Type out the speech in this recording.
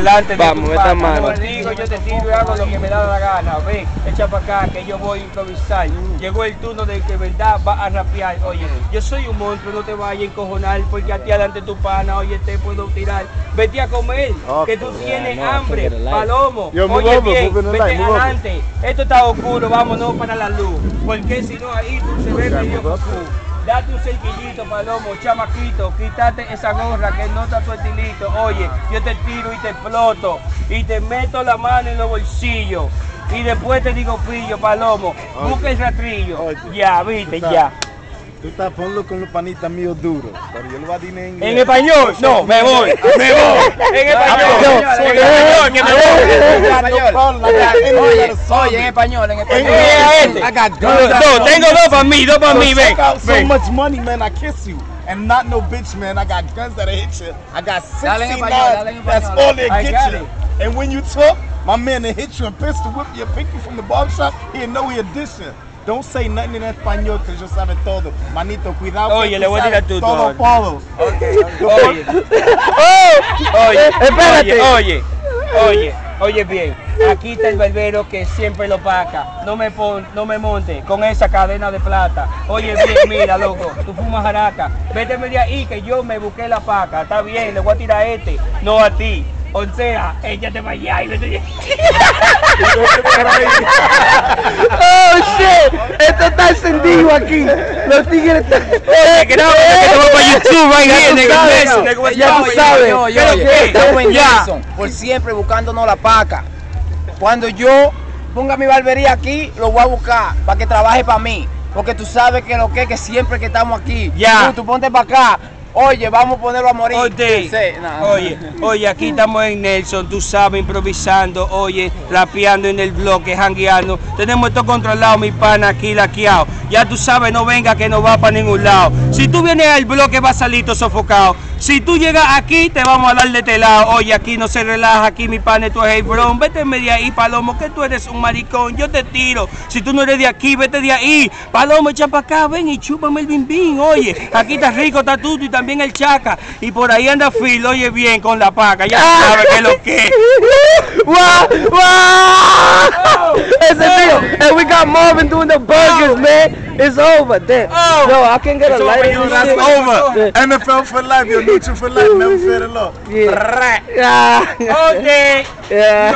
Delante de Vamos, tu esta pana. mano. Yo digo, yo te tiro y hago lo que me da la gana. Ven, echa para acá que yo voy a improvisar. Llegó el turno de que verdad va a rapear. Oye, yo soy un monstruo, no te vayas a encojonar porque a ti adelante tu pana, oye, te puedo tirar. Vete a comer, que tú tienes hambre, palomo. Oye bien, vete adelante. Esto está oscuro, vámonos para la luz. Porque si no ahí tú se ves medio oscuro. Date un cerquillito, palomo, chamaquito, quítate esa gorra que no está tu estilito. Oye, yo te tiro y te exploto y te meto la mano en los bolsillos. Y después te digo pillo, palomo, busca el rastrillo. Ya, viste, ya. Tú estás ponlo con los panitas míos duros, pero yo lo voy a decir en inglés. ¿En español? No, me voy. En español, que me voy. Oye, en español, I got guns. No, tengo dos para mí, ven. Check out so much money, man, I kiss you. And not no bitch, man, I got guns that'll hit you. I got 69, that's all they get you. And when you talk, my man will hit you and pistol whip you, pick you from the barbershop, he'll know he audition. Don't say nothing en español que yo sabe todo. Manito, cuidado. Oye, le voy a tirar tú todo polo. Oye, espérate. Oye bien. Aquí está el barbero que siempre lo paga. No me monte con esa cadena de plata. Oye bien, mira, loco, tú fumas jaraca. Vete de ahí que yo me busqué la paca. Está bien, le voy a tirar a este, no a ti. O sea, ella te va allá y vete de Oh shit, esto está encendido aquí. Los tigres están. Oye, que no, que te voy para YouTube right here, ya tú sabes. Estamos en Nelson, por siempre buscándonos la paca. Cuando yo ponga mi barbería aquí, lo voy a buscar para que trabaje para mí. Porque tú sabes que lo que siempre que estamos aquí, tú ponte para acá. Oye, vamos a ponerlo a morir. Oye, aquí estamos en Nelson, tú sabes, improvisando, oye, rapeando en el bloque, jangueando. Tenemos esto controlado, mi pana, aquí laqueado. Ya tú sabes, no venga que no va para ningún lado. Si tú vienes al bloque, vas a salir todo sofocado. Si tú llegas aquí, te vamos a dar de este lado. Oye, aquí no se relaja, aquí mi pana, tú es el bron. Vete de ahí, palomo, que tú eres un maricón, yo te tiro. Si tú no eres de aquí, vete de ahí. Palomo, echa para acá, ven y chúpame el bimbín. Oye, aquí está rico, está tuto y también el chaca. Y por ahí anda Phil, oye bien, con la paca. Ya tú sabes que es lo que. Wow! Ese tío, and we got Marvin doing the burgers, man. It's over. Damn. No, I can get a light. That's over. NFL for life, you're neutral for life. Never feel the law. Yeah. Oye. Yeah.